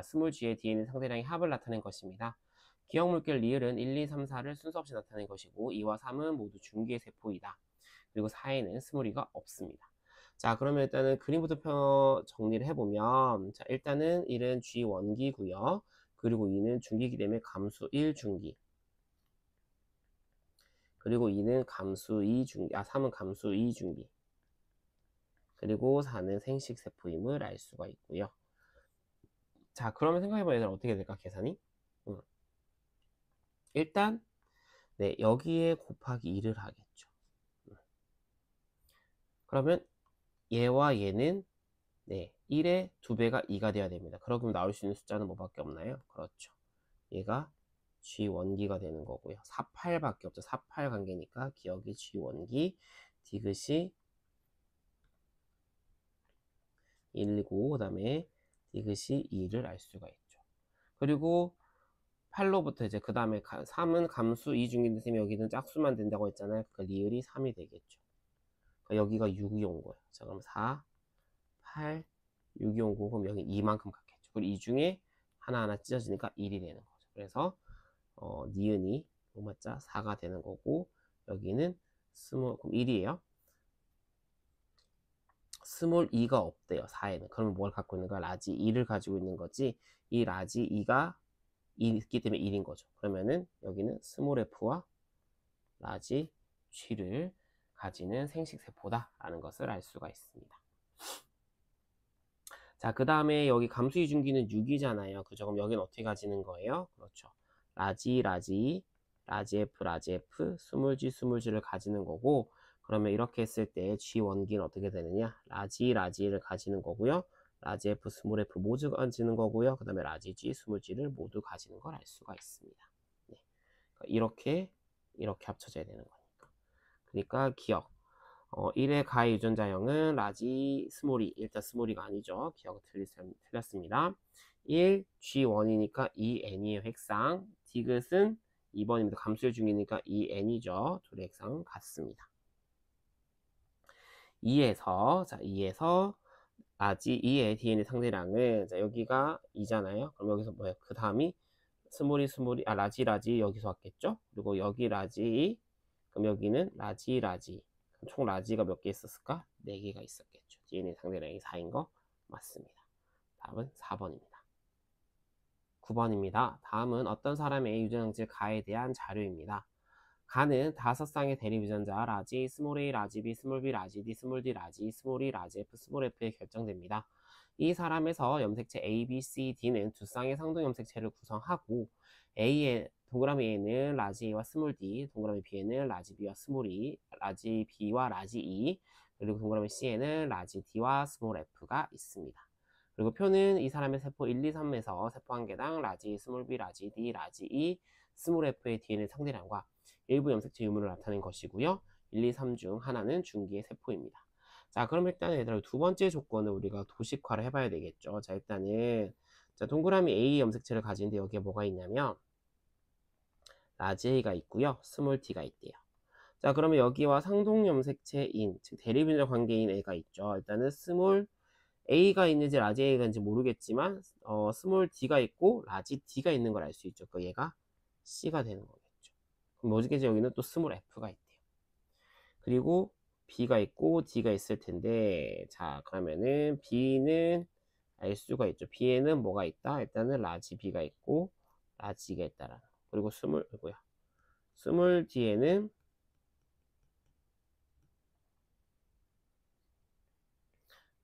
스몰 G의 DNA 상대량의 합을 나타낸 것입니다. 기억 물결 리을은 1, 2, 3, 4를 순서 없이 나타낸 것이고, 2와 3은 모두 중기의 세포이다. 그리고 4에는 스몰이가 없습니다. 자, 그러면 일단은 그림부터 정리를 해보면, 자, 일단은 1은 G 원기고요. 그리고 2는 중기이기 때문에 감수 1중기. 그리고 2는 감수 2중기, 3은 감수 2중기. 그리고 4는 생식세포임을 알 수가 있고요. 자, 그러면 생각해보면 얘들 어떻게 될까, 계산이? 일단, 네, 여기에 곱하기 2를 하겠죠. 그러면 얘와 얘는 네, 1의 2배가 2가 돼야 됩니다. 그러면 나올 수 있는 숫자는 뭐밖에 없나요? 그렇죠. 얘가 G1기가 되는 거고요. 48밖에 없죠. 48 관계니까 기억이 G1기, 디귿이 1이고 그 다음에 디귿이 2를 알 수가 있죠. 그리고 8로부터 이제 그 다음에 3은 감수 2중인데 쌤이 여기는 짝수만 된다고 했잖아요. 그 리을이 3이 되겠죠. 그러니까 여기가 6이 온 거예요. 자, 그럼 4, 8, 6이 온 거고, 그럼 여기 2만큼 갖겠죠. 그리고 이 중에 하나하나 찢어지니까 1이 되는 거죠. 그래서 니은이 로마자 4가 되는 거고, 여기는 그럼 1이에요. 스몰 2가 없대요. 4에는. 그러면 뭘 갖고 있는 거야? 라지 2를 가지고 있는 거지. 이 라지 2가 있기 때문에 1인 거죠. 그러면은 여기는 스몰 f와 라지 g를 가지는 생식세포다 라는 것을 알 수가 있습니다. 자, 그 다음에 여기 감수 이중기는 6이잖아요. 그죠? 그럼 여기는 어떻게 가지는 거예요? 그렇죠. 라지, 라지 F, 스몰 G를 가지는 거고, 그러면 이렇게 했을 때 G1기는 어떻게 되느냐? 라지를 가지는 거고요. 라지 F, 스몰 F 모두 가지는 거고요. 그 다음에 라지 G, 스몰 G를 모두 가지는 걸 알 수가 있습니다. 네. 이렇게 합쳐져야 되는 거니까. 그러니까 기억. 1의 가의 유전자형은 라지 스몰이, 일단 스몰이가 아니죠. 기억 틀렸습니다. 1, G1이니까 2N이에요. 핵상. 디귿은 2번입니다. 감수의 중이니까 2N이죠. 둘의 핵상 같습니다. 2에서 라지 2의 DNA 상대량은, 자, 여기가 2잖아요. 그럼 여기서 뭐예요? 그 다음이 스몰이, 라지 여기서 왔겠죠? 그리고 여기 라지, 그럼 여기는 라지. 총 라지가 몇 개 있었을까? 4개가 있었겠죠. DNA 상대량이 4인 거 맞습니다. 답은 4번입니다. 9번입니다. 다음은 어떤 사람의 유전형질 가에 대한 자료입니다. 가는 5쌍의 대립 유전자 라지, 스몰 a, 라지 b, 스몰 b, 라지 d, 스몰 d, 라지, 스몰 e, 라지 f, 스몰 f에 결정됩니다. 이 사람에서 염색체 A, B, C, D는 2쌍의 상동 염색체를 구성하고 A의 동그라미 A는 라지 A와 스몰 D, 동그라미 B에는 라지 B와 스몰 E, 라지 B와 라지 E, 그리고 동그라미 C에는 라지 D와 스몰 F가 있습니다. 그리고 표는 이 사람의 세포 1, 2, 3에서 세포 한 개당 라지, 스몰 B, 라지 D, 라지 E, 스몰 F의 DNA 상대량과 일부 염색체 유무를 나타낸 것이고요. 1, 2, 3 중 하나는 중기의 세포입니다. 자, 그럼 일단 얘들아 두 번째 조건을 우리가 도식화를 해봐야 되겠죠. 자, 일단은 자, 동그라미 A 염색체를 가지는데 여기에 뭐가 있냐면 라지 A가 있고요. 스몰 T가 있대요. 자, 그러면 여기와 상동 염색체인, 즉 대립유전자 관계인 A가 있죠. 일단은 스몰 A가 있는지 라지 A가 있는지 모르겠지만 스몰 D가 있고 라지 D가 있는 걸 알 수 있죠. 그 얘가 C가 되는 거겠죠. 그럼 뭐지겠지? 여기는 또 스몰 F가 있대요. 그리고 B가 있고 D가 있을 텐데, 자, 그러면은 B는 알 수가 있죠. B에는 뭐가 있다? 일단은 라지 B가 있고 라지가 있다라는 거. 그리고 스몰 D에는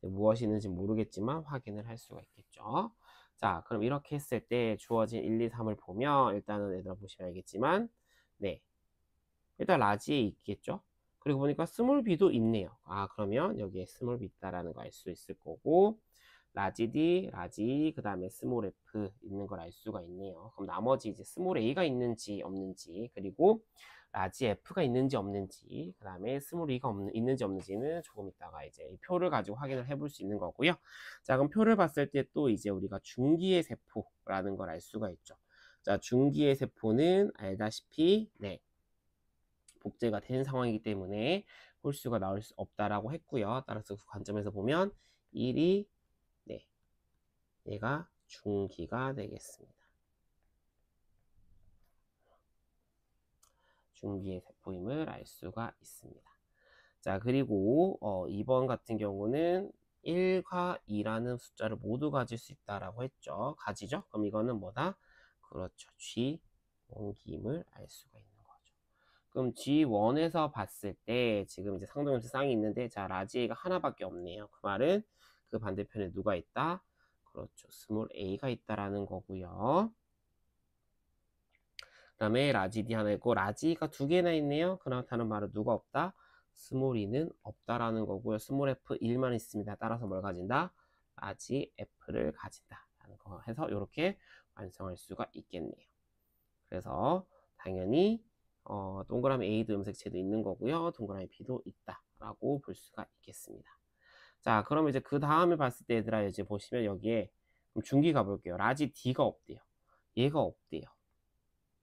무엇이 있는지 모르겠지만 확인을 할 수가 있겠죠. 자, 그럼 이렇게 했을 때 주어진 1, 2, 3을 보면 일단은 얘들아 보시면 알겠지만, 네, 일단 라지에 있겠죠. 그리고 보니까 스몰 b도 있네요. 아, 그러면 여기에 스몰 b 있다라는 거 알 수 있을 거고, 라지 d, 라지 그 다음에 스몰 f 있는 걸 알 수가 있네요. 그럼 나머지 이제 스몰 a가 있는지 없는지, 그리고 라지 f가 있는지 없는지, 그 다음에 스몰 e가 있는지 없는지는 조금 이따가 이제 이 표를 가지고 확인을 해볼 수 있는 거고요. 자, 그럼 표를 봤을 때 또 이제 우리가 중기의 세포라는 걸 알 수가 있죠. 자, 중기의 세포는 알다시피 네, 복제가 된 상황이기 때문에 홀수가 나올 수 없다라고 했고요. 따라서 그 관점에서 보면 1이 네, 얘가 중기가 되겠습니다. 중기의 세포임을 알 수가 있습니다. 자, 그리고 2번 같은 경우는 1과 2라는 숫자를 모두 가질 수 있다라고 했죠. 가지죠? 그럼 이거는 뭐다? 그렇죠. G 원기임을 알 수가 있는 거죠. 그럼 G1에서 봤을 때 지금 이제 상동염색 쌍이 있는데 자 라지 A가 하나밖에 없네요. 그 말은 그 반대편에 누가 있다? 그렇죠. 스몰 a가 있다라는 거고요. 그 다음에 라지 D 하나 있고 라지 E가 두 개나 있네요. 그렇다는 말은 누가 없다? 스몰 E는 없다라는 거고요. 스몰 F 1만 있습니다. 따라서 뭘 가진다? 라지 F를 가진다 라는 거 해서 이렇게 완성할 수가 있겠네요. 그래서 당연히 동그라미 A도 염색체도 있는 거고요. 동그라미 B도 있다라고 볼 수가 있겠습니다. 자, 그럼 이제 그 다음에 봤을 때 얘들아 이제 보시면 여기에 중기 가볼게요. 라지 D가 없대요. 얘가 없대요.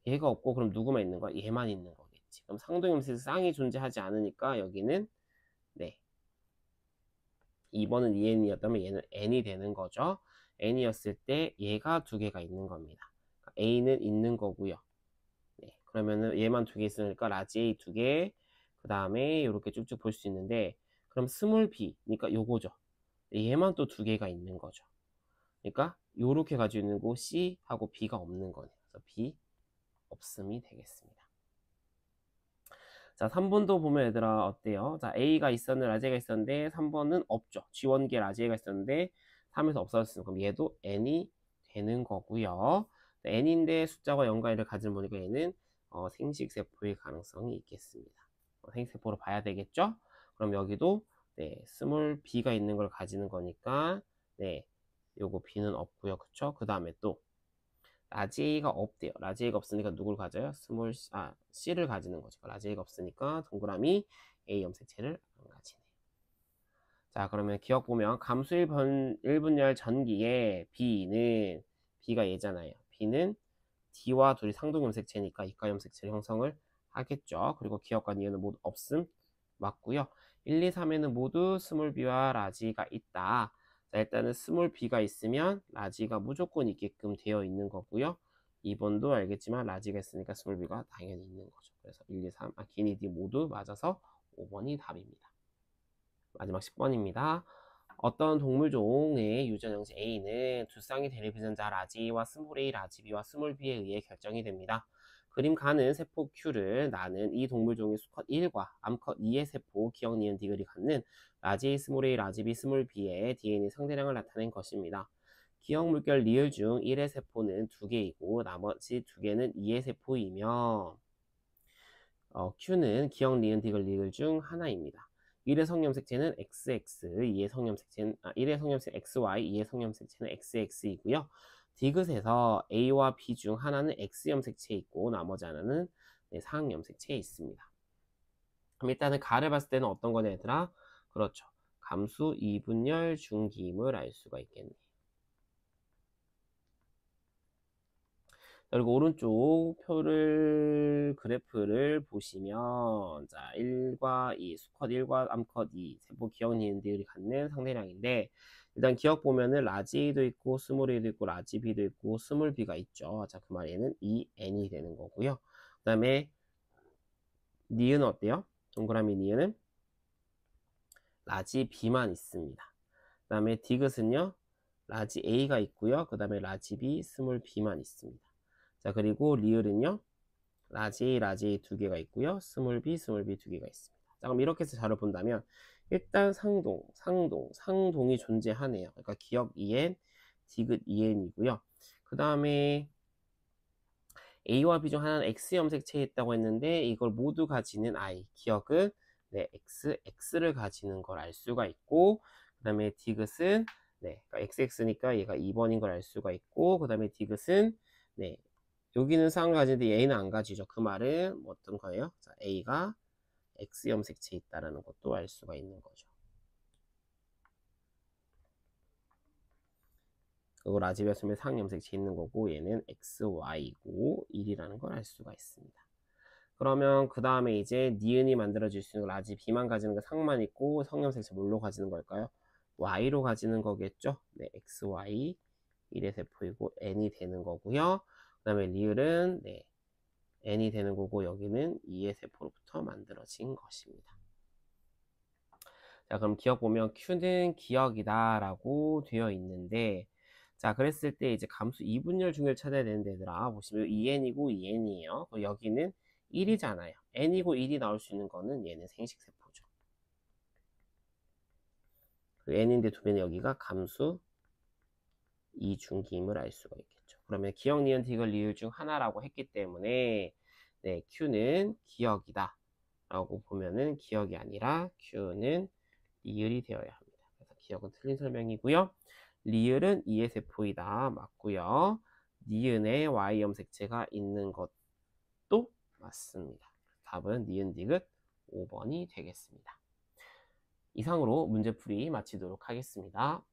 얘가 없고 그럼 누구만 있는 거야? 얘만 있는 거겠지. 그럼 상동염색에서 쌍이 존재하지 않으니까 여기는 네 2번은 EN이었다면 얘는 N이 되는 거죠. N이었을 때 얘가 두 개가 있는 겁니다. A는 있는 거고요. 네, 그러면은 얘만 두 개 있으니까 라지 A 두 개, 그 다음에 이렇게 쭉쭉 볼 수 있는데 그럼 스몰 B, 그러니까 요거죠. 얘만 또 두 개가 있는 거죠. 그러니까 요렇게 가지고 있는 거 C하고 B가 없는 거네요. 그래서 B 없음이 되겠습니다. 자, 3번도 보면 얘들아 어때요? 자, A가 있었는데 라지가 있었는데 3번은 없죠. G1계 라지가 있었는데 3에서 없어졌으면 그럼 얘도 N이 되는 거고요. N인데 숫자와 0과 1을 가진 보니까 얘는 생식세포의 가능성이 있겠습니다. 생식세포로 봐야 되겠죠? 그럼 여기도 네, 스몰 b가 있는 걸 가지는 거니까 네, 요거 b는 없고요. 그쵸? 그 다음에 또 라지 A가 없대요. 라지 A가 없으니까 누굴 가져요? C를 가지는 거죠. 라지 A가 없으니까 동그라미 A 염색체를 안 가지네요. 자, 그러면 기억 보면 감수 1분열 전기에 B가 얘잖아요. B는 D와 둘이 상동 염색체니까 이가 염색체를 형성을 하겠죠. 그리고 기억과 니은은 모두 없음 맞고요. 1, 2, 3에는 모두 스몰 b와 라지가 있다. 자, 일단은 스몰 b가 있으면 라지가 무조건 있게끔 되어 있는 거고요. 2번도 알겠지만 라지가 있으니까 스몰 b가 당연히 있는 거죠. 그래서 1, 2, 3, 기니, D 모두 맞아서 5번이 답입니다. 마지막 10번입니다. 어떤 동물종의 유전 형식 A는 두 쌍의 대립유전자 라지와 스몰 A, 라지 B와 스몰 B에 의해 결정이 됩니다. 그림 가는 세포 Q를 나는 이 동물종의 수컷 1과 암컷 2의 세포 기억 니은 디귿이 갖는 라지 A, 스몰 A, 라지 B, 스몰 B의 DNA 상대량을 나타낸 것입니다. 기억 물결 리을 중 1의 세포는 2개이고 나머지 2개는 2의 세포이며 Q는 기억 니은 디귿 리을 중 하나입니다. 1의 성염색체는 XX, 2의 성염색체는 1의 성염색 XY, 2의 성염색체는 XX이고요. 디귿에서 A와 B 중 하나는 X염색체에 있고 나머지 하나는 상염색체에 있습니다. 그럼 일단은 가를 봤을 때는 어떤 거냐 얘들아? 그렇죠. 감수 2분열 중기임을 알 수가 있겠네요. 그리고 오른쪽 그래프를 보시면 자 1과 2, 수컷 1과 암컷 2 세포 기억 니은들이 갖는 상대량인데 일단 기억 보면은 라지 A도 있고 스몰 A도 있고 라지 B도 있고 스몰 B가 있죠. 자 그 말에는 EN이 되는 거고요. 그 다음에 니은은 어때요? 동그라미 니은은 라지 B만 있습니다. 그 다음에 디귿은요 라지 A가 있고요. 그 다음에 라지 B, 스몰 B만 있습니다. 자 그리고 리을은요 라지 A 두 개가 있고요. 스몰 B 두 개가 있습니다. 자, 그럼 이렇게 해서 자료 본다면 일단 상동이 존재하네요. 그러니까 기억 EN, 디귿 EN이고요. 그 다음에 A와 B 중 하나는 X 염색체에 있다고 했는데 이걸 모두 가지는 I, 기억은 네, X를 가지는 걸 알 수가 있고 그 다음에 디귿은 네, 그러니까 XX니까 얘가 2번인 걸 알 수가 있고 그 다음에 디귿은 네, 여기는 쌍을 가지는데 A는 안 가지죠. 그 말은 어떤 거예요? 자, A가 X 염색체에 있다는 것도 알 수가 있는 거죠. 그리고 라지비아스면 상 염색체에 있는 거고 얘는 XY고 1이라는 걸 알 수가 있습니다. 그러면 그 다음에 이제 니은이 만들어질 수 있는 라지 B만 가지는 거 상만 있고 성염색체 뭘로 가지는 걸까요? Y로 가지는 거겠죠? 네, XY 1의 세포이고 N이 되는 거고요. 그 다음에 리을은 네, N이 되는 거고 여기는 2의 세포로부터 만들어진 것입니다. 자 그럼 기억 보면 Q는 기억이다 라고 되어 있는데 자 그랬을 때 이제 감수 2분열 중을 찾아야 되는데 얘들아 보시면 EN이고 EN이에요. 여기는 1이잖아요. n이고 1이 나올 수 있는 거는 얘는 생식세포죠. n인데 두 배는 여기가 감수 이중기임을 알 수가 있겠죠. 그러면 기억, 니은, 디귿, 리을 중 하나라고 했기 때문에 네, Q는 기억이다 라고 보면은 기억이 아니라 Q는 리을이 되어야 합니다. 그래서 기억은 틀린 설명이고요. 리을은 이해 세포이다 맞고요. 니은에 Y 염색체가 있는 것도 맞습니다. 답은 니은 디귿 5번이 되겠습니다. 이상으로 문제풀이 마치도록 하겠습니다.